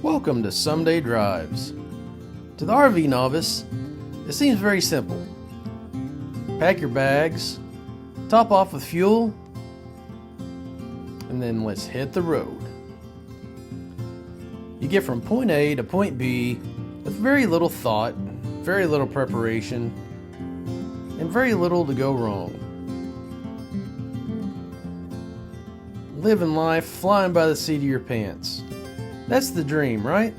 Welcome to Someday Drives. To the RV novice, it seems very simple. Pack your bags, top off with fuel, and then let's hit the road. You get from point A to point B with very little thought, very little preparation, and very little to go wrong. Living life flying by the seat of your pants. That's the dream, right?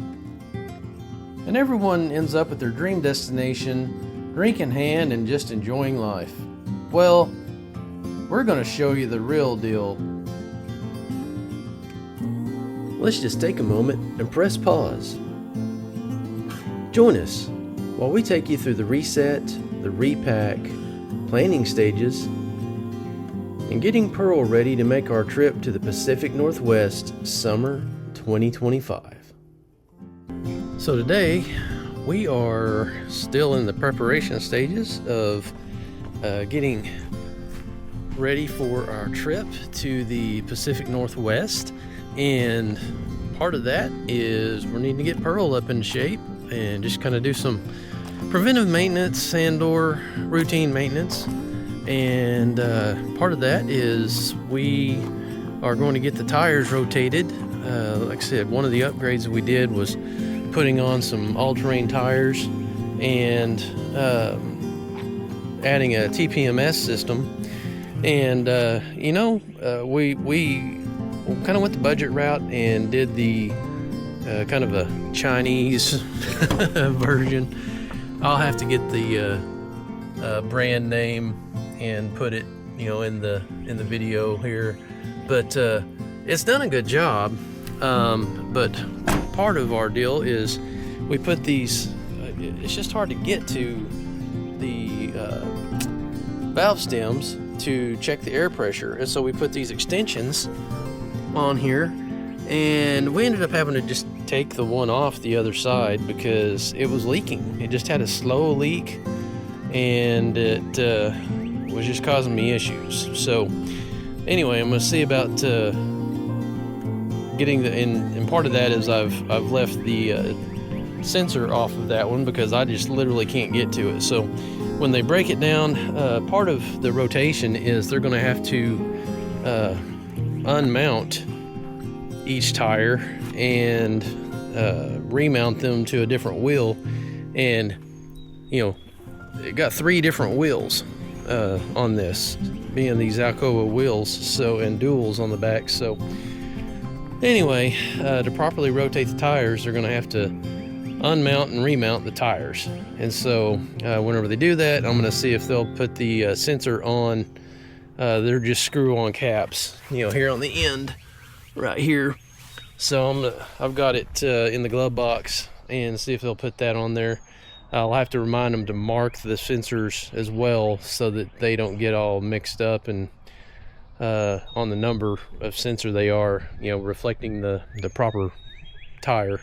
And everyone ends up at their dream destination, drink in hand and just enjoying life. Well, we're going to show you the real deal. Let's just take a moment and press pause. Join us while we take you through the reset, the repack, planning stages, and getting Pearl ready to make our trip to the Pacific Northwest summer 2025. So today we are still in the preparation stages of getting ready for our trip to the Pacific Northwest, and part of that is we're needing to get Pearl up in shape and just kind of do some preventive maintenance and or routine maintenance. And part of that is we are going to get the tires rotated. Like I said, one of the upgrades that we did was putting on some all-terrain tires and adding a TPMS system. And we kind of went the budget route and did the kind of a Chinese version. I'll have to get the brand name and put it, in the video here. But it's done a good job. But part of our deal is we put these. It's just hard to get to the valve stems to check the air pressure, and so we put these extensions on here, and we ended up having to just take the one off the other side because it was leaking. It just had a slow leak, and it was just causing me issues. So anyway, I'm gonna see about getting the and part of that is I've left the sensor off of that one because I just literally can't get to it. So when they break it down, part of the rotation is they're going to have to unmount each tire and remount them to a different wheel. And it got 3 different wheels on this, being these Alcoa wheels, so, and duals on the back. So anyway, to properly rotate the tires, they're going to have to unmount and remount the tires. And so whenever they do that, I'm going to see if they'll put the sensor on. They're just screw-on caps, here on the end, right here. So I've got it in the glove box, and see if they'll put that on there. I'll have to remind them to mark the sensors as well, so that they don't get all mixed up and on the number of sensor they are, reflecting the proper tire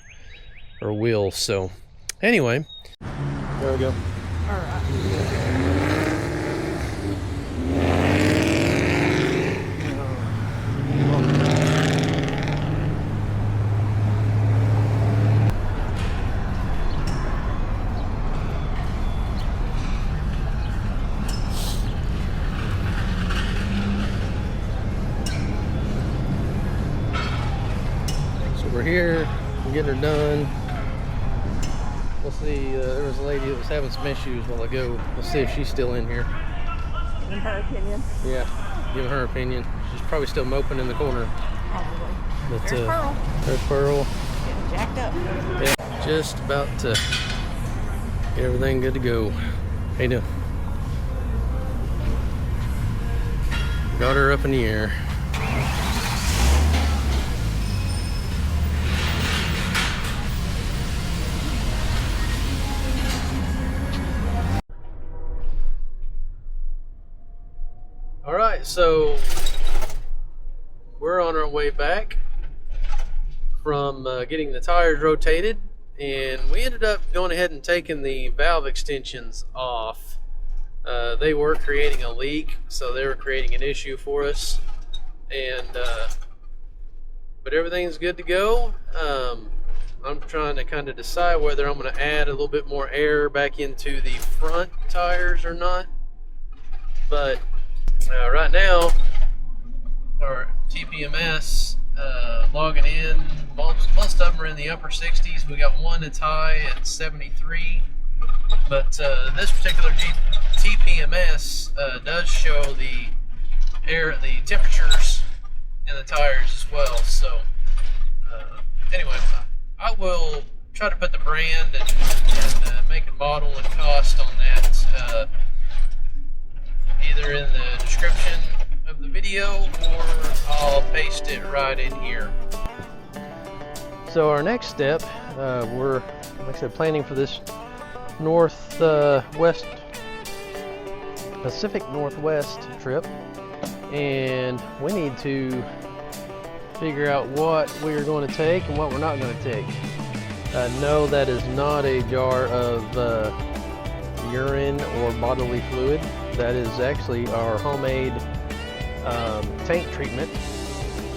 or wheel. So anyway, there we go. All right. So we're here, we're getting her done. We'll see, there was a lady that was having some issues while ago. We'll see if she's still in here. In her opinion. Yeah, giving her opinion. She's probably still moping in the corner. Probably. But, There's Pearl. There's Pearl. Getting jacked up. Yeah, just about to get everything good to go. How you doing? Got her up in the air. All right, so we're on our way back from getting the tires rotated, and we ended up going ahead and taking the valve extensions off. They were creating a leak, so they were creating an issue for us, and but everything's good to go. I'm trying to kind of decide whether I'm going to add a little bit more air back into the front tires or not. But right now, our TPMS logging in, most of them are in the upper 60s. We got one that's high at 73. But this particular TPMS does show the temperatures in the tires as well. So anyway, I will try to put the brand and make a model and cost on that either in the description of the video, or I'll paste it right in here. So our next step, we're, like I said, planning for this Pacific Northwest trip, and we need to figure out what we are going to take and what we're not going to take. No, that is not a jar of urine or bodily fluid. That is actually our homemade tank treatment.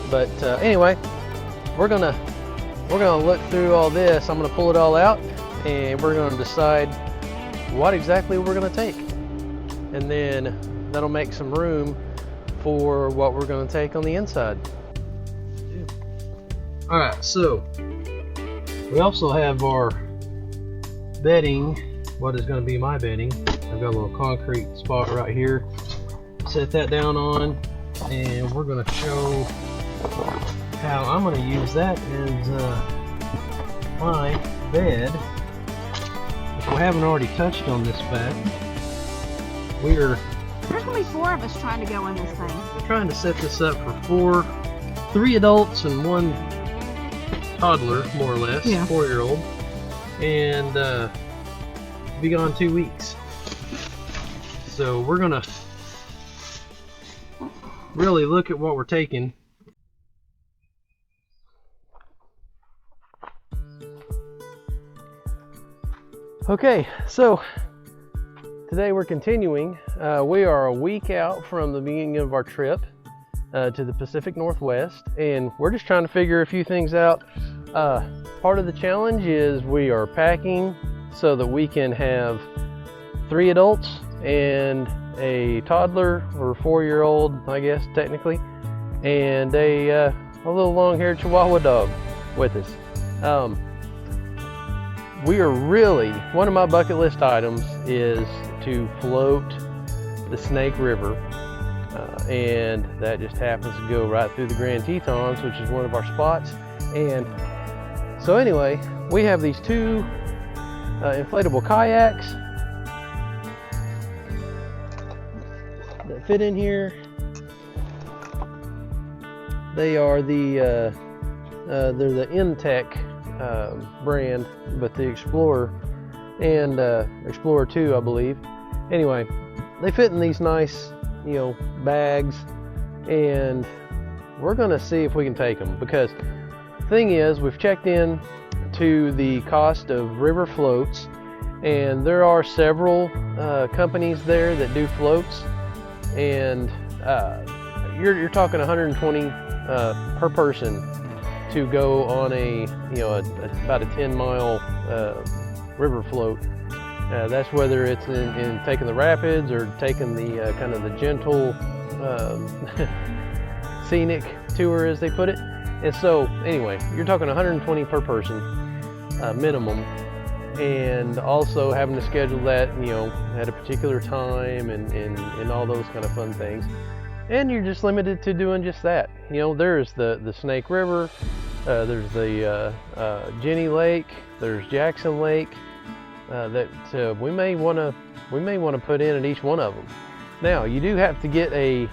But anyway, we're gonna look through all this. I'm gonna pull it all out, and we're gonna decide what exactly we're gonna take, and then that'll make some room for what we're gonna take on the inside. All right, so we also have our bedding. What is going to be my bedding? I've got a little concrete spot right here. Set that down on, and we're going to show how I'm going to use that as my bed. If we haven't already touched on this fact, there's going to be 4 of us trying to go in this thing. We're trying to set this up for 3 adults and 1 toddler, more or less, yeah. 4-year-old, and be gone 2 weeks. So we're gonna really look at what we're taking. Okay, so today we're continuing. We are a week out from the beginning of our trip to the Pacific Northwest, and we're just trying to figure a few things out. Part of the challenge is we are packing so that we can have 3 adults and a toddler or 4-year-old, I guess technically, and a little long-haired Chihuahua dog with us. We are really, one of my bucket list items is to float the Snake River. And that just happens to go right through the Grand Tetons, which is one of our spots. And so anyway, we have these 2 inflatable kayaks that fit in here. They are they're the Intech brand, but the Explorer and Explorer 2, I believe. Anyway, they fit in these nice, bags, and we're gonna see if we can take them, because the thing is, we've checked in to the cost of river floats, and there are several companies there that do floats, and you're talking 120 per person to go on about a 10-mile river float. That's whether it's in taking the rapids or taking the kind of the gentle scenic tour, as they put it. And so anyway, you're talking 120 per person minimum, and also having to schedule that at a particular time and all those kind of fun things. And you're just limited to doing just that. There's the Snake River, there's the Jenny Lake, there's Jackson Lake. That we may want to put in at each one of them. Now, you do have to get a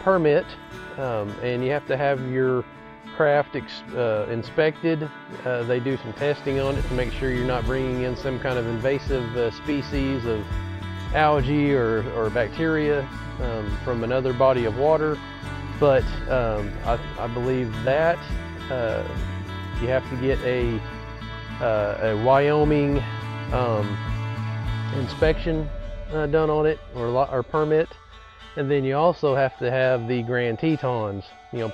permit, and you have to have your craft inspected. They do some testing on it to make sure you're not bringing in some kind of invasive species of algae or bacteria from another body of water. But I believe that you have to get a Wyoming inspection done on it, or permit, and then you also have to have the Grand Tetons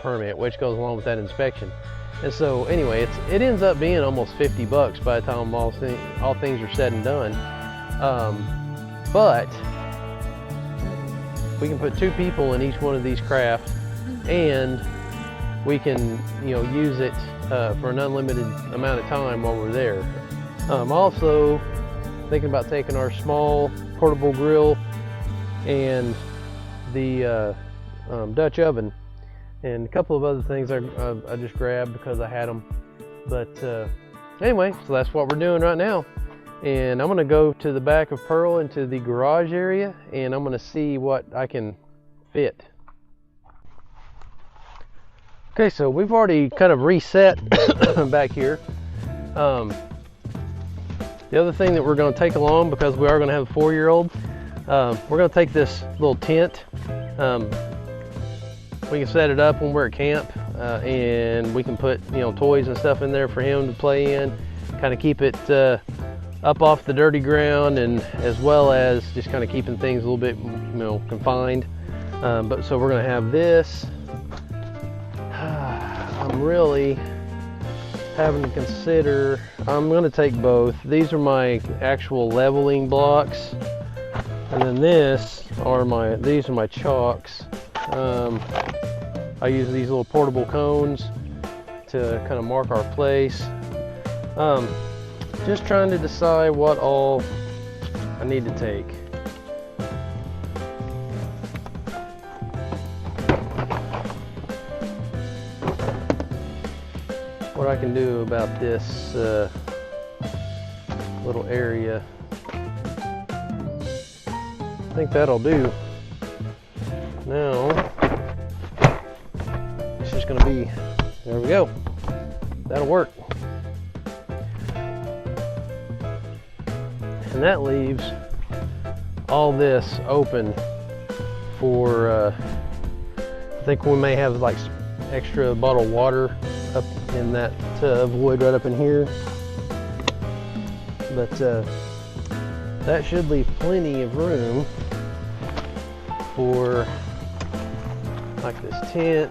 permit, which goes along with that inspection. And so anyway, it ends up being almost $50 by the time all things are said and done. But we can put 2 people in each one of these craft, and we can use it for an unlimited amount of time while we're there. Also thinking about taking our small portable grill and the Dutch oven and a couple of other things I just grabbed because I had them. But anyway, so that's what we're doing right now. And I'm gonna go to the back of Pearl into the garage area, and I'm gonna see what I can fit. Okay, so we've already kind of reset back here. The other thing that we're going to take along, because we are going to have a 4-year-old, we're going to take this little tent. We can set it up when we're at camp, and we can put toys and stuff in there for him to play in, kind of keep it up off the dirty ground, and as well as just kind of keeping things a little bit confined. So we're going to have this. I'm really having to consider, I'm going to take both. These are my actual leveling blocks, and then these are my chalks. I use these little portable cones to kind of mark our place. Just trying to decide what all I need to take. What I can do about this little area. I think that'll do. Now, it's just gonna be, there we go. That'll work. And that leaves all this open for, I think we may have like extra bottled water up in that tub of wood right up in here, but that should leave plenty of room for like this tent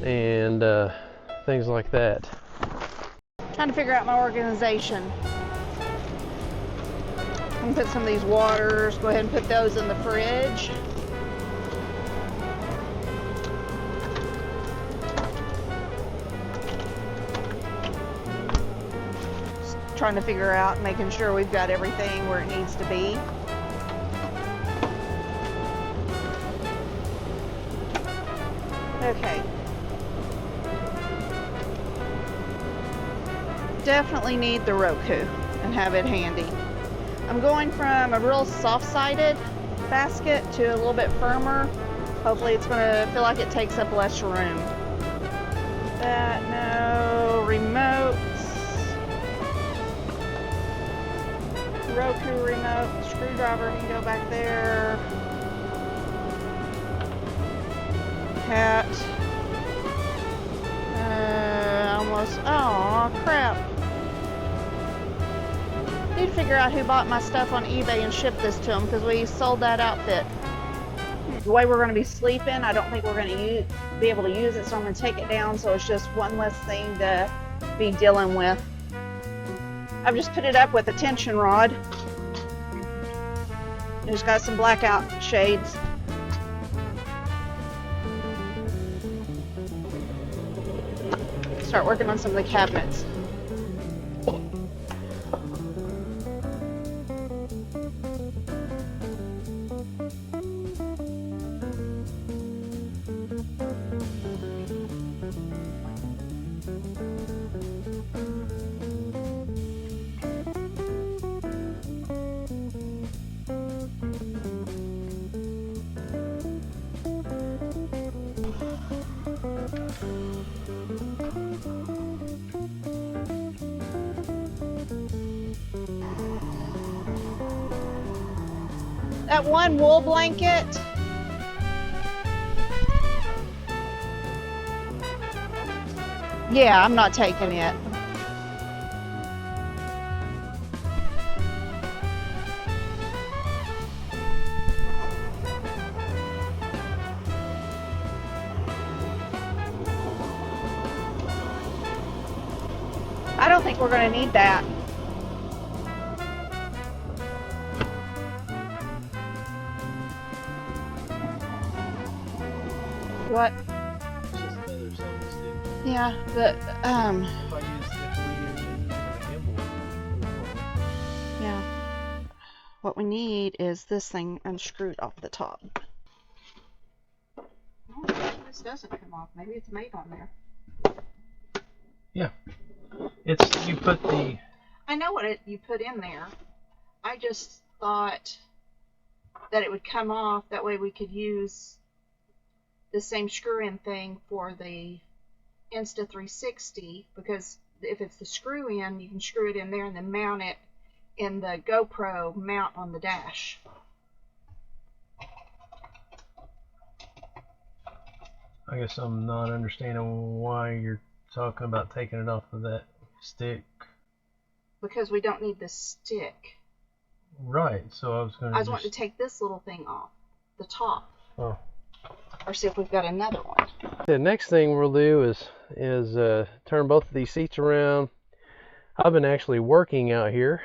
and things like that. Trying to figure out my organization. I'm gonna put some of these waters, go ahead and put those in the fridge. Trying to figure out, making sure we've got everything where it needs to be. Okay. Definitely need the Roku and have it handy. I'm going from a real soft-sided basket to a little bit firmer. Hopefully it's going to feel like it takes up less room. That, no, remotes. Roku remote, screwdriver can go back there. Hat. Almost, oh crap. Need to figure out who bought my stuff on eBay and shipped this to them, because we sold that outfit. The way we're going to be sleeping, I don't think we're going to be able to use it, so I'm going to take it down so it's just one less thing to be dealing with. I've just put it up with a tension rod. It's got some blackout shades. Start working on some of the cabinets. That one wool blanket, yeah, I'm not taking it. think we're going to need that. What? It's just another selfie stick. Yeah, but If I use gimbal, yeah. What we need is this thing unscrewed off the top. Oh, this doesn't come off. Maybe it's made on there. yeah, it's you put the. I know what you put in there. I just thought that it would come off. That way we could use the same screw-in thing for the Insta360, because if it's the screw-in, you can screw it in there and then mount it in the GoPro mount on the dash. I guess I'm not understanding why you're talking about taking it off of that stick. Because we don't need the stick. Right, so I was going I was wanting to take this little thing off the top. Oh. Or see if we've got another one. The next thing we'll do is turn both of these seats around. I've been actually working out here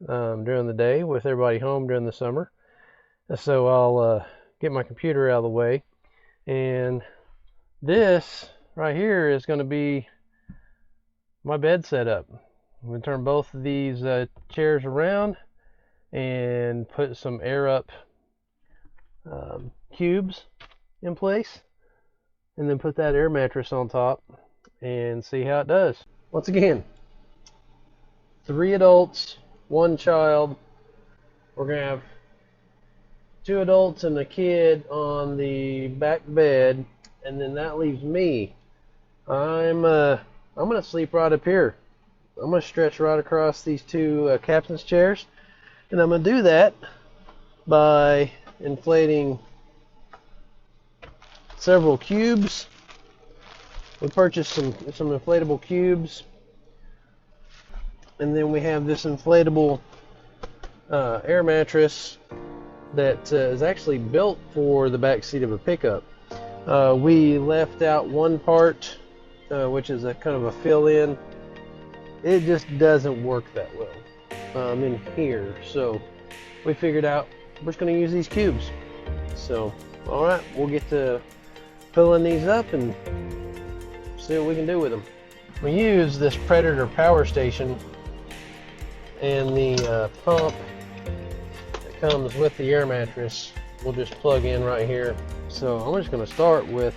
during the day with everybody home during the summer. So I'll get my computer out of the way. And this right here is going to be my bed setup. I'm going to turn both of these chairs around and put some air up cubes in place, and then put that air mattress on top and see how it does. Once again, 3 adults, 1 child. We're gonna have 2 adults and a kid on the back bed, and then that leaves me. I'm gonna sleep right up here. I'm gonna stretch right across these 2 captain's chairs, and I'm gonna do that by inflating several cubes. We purchased some inflatable cubes, and then we have this inflatable air mattress that is actually built for the back seat of a pickup. We left out one part, which is a kind of a fill-in. It just doesn't work that well in here, so we figured out we're just going to use these cubes. So, all right, we'll get to filling these up and see what we can do with them. We use this Predator power station and the pump that comes with the air mattress. We'll just plug in right here. So I'm just going to start with,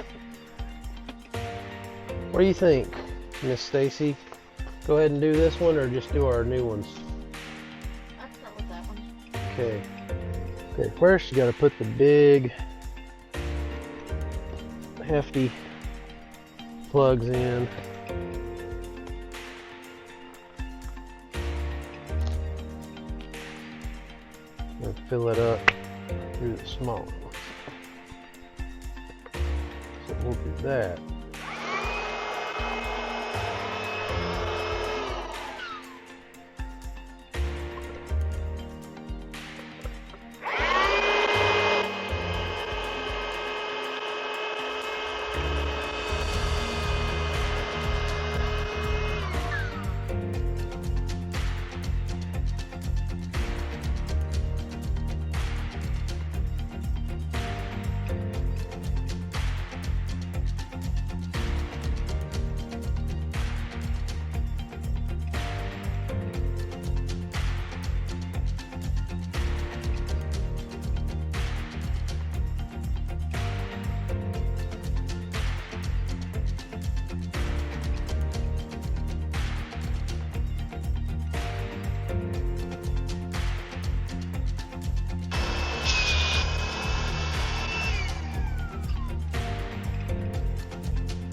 what do you think, Miss Stacy? Go ahead and do this one, or just do our new ones? I'll start with that one. Okay. Okay, first you got to put the big hefty plugs in. And fill it up through the small ones. So we'll do that.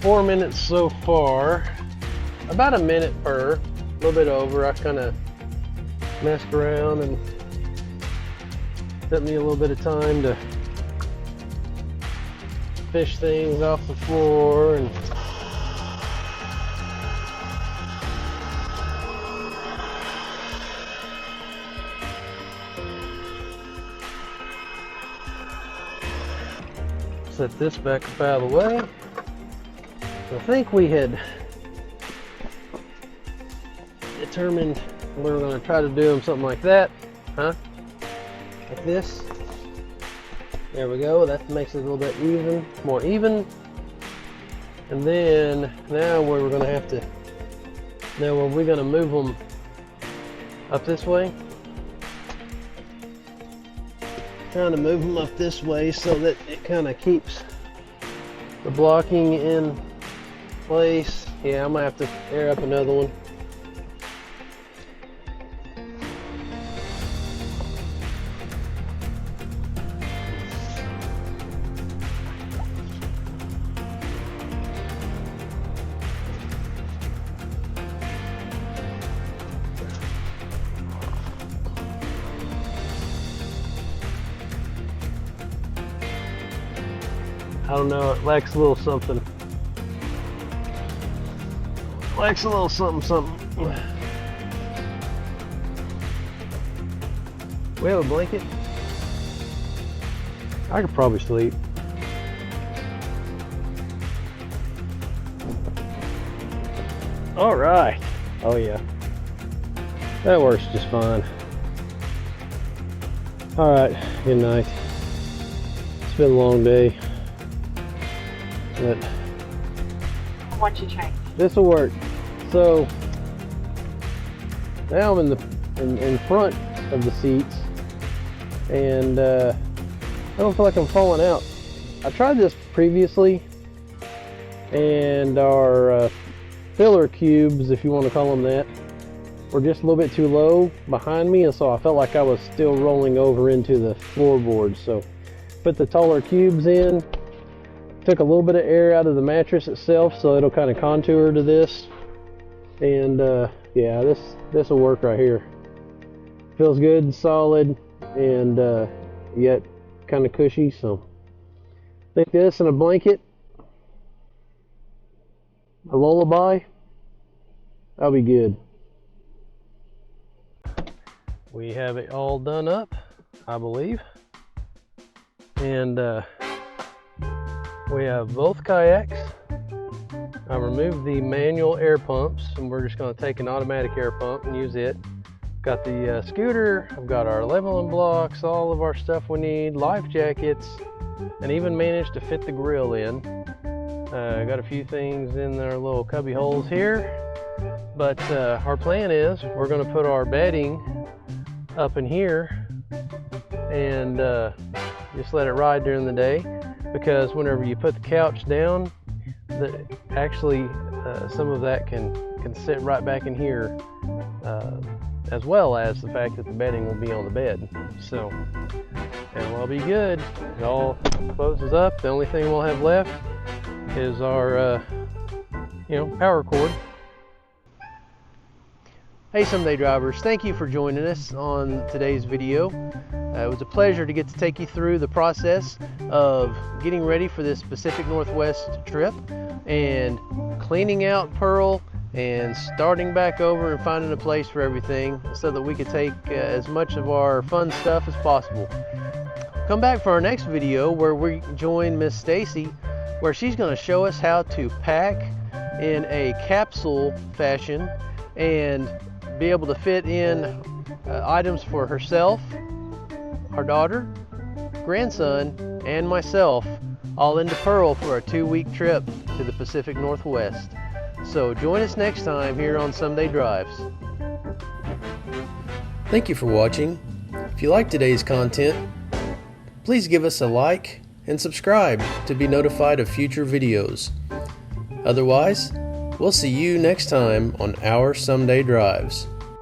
Four minutes so far, about a minute per, a little bit over. I kind of messed around and took me a little bit of time to fish things off the floor and set this back up out of the way. I think we had determined we were going to try to do them something like that, huh? Like this. There we go. That makes it a little bit even, more even. And then now we're going to have to. Now are we going to move them up this way? Trying to move them up this way so that it kind of keeps the blocking in place. Yeah, I might have to air up another one. I don't know, it lacks a little something. Lacks a little something. We have a blanket? I could probably sleep. All right. Oh yeah. That works just fine. All right, good night. It's been a long day. But What you change? this will work. So now I'm in front of the seats, and I don't feel like I'm falling out. I tried this previously, and our filler cubes, if you want to call them that, were just a little bit too low behind me, and so I felt like I was still rolling over into the floorboards. So put the taller cubes in. Took a little bit of air out of the mattress itself, so it'll kind of contour to this. And yeah, this will work right here. Feels good and solid, and yet kind of cushy. So I think this and a blanket, a lullaby, that'll be good. We have it all done up, I believe, and we have both kayaks. I removed the manual air pumps, and we're just going to take an automatic air pump and use it. Got the scooter, I've got our leveling blocks, all of our stuff we need, life jackets, and even managed to fit the grill in. Got a few things in our little cubby holes here, but our plan is we're going to put our bedding up in here and just let it ride during the day. Because whenever you put the couch down, actually some of that can sit right back in here, as well as the fact that the bedding will be on the bed. So, and we'll be good. It all closes up. The only thing we'll have left is our, power cord. Hey Someday Drivers, thank you for joining us on today's video. It was a pleasure to get to take you through the process of getting ready for this Pacific Northwest trip and cleaning out Pearl and starting back over and finding a place for everything so that we could take as much of our fun stuff as possible. Come back for our next video where we join Miss Stacy, where she's going to show us how to pack in a capsule fashion and be able to fit in items for herself, our daughter, grandson, and myself, all into Pearl for a 2-week trip to the Pacific Northwest. So join us next time here on Someday Drives. Thank you for watching. If you like today's content, please give us a like and subscribe to be notified of future videos. Otherwise, we'll see you next time on our Someday Drives.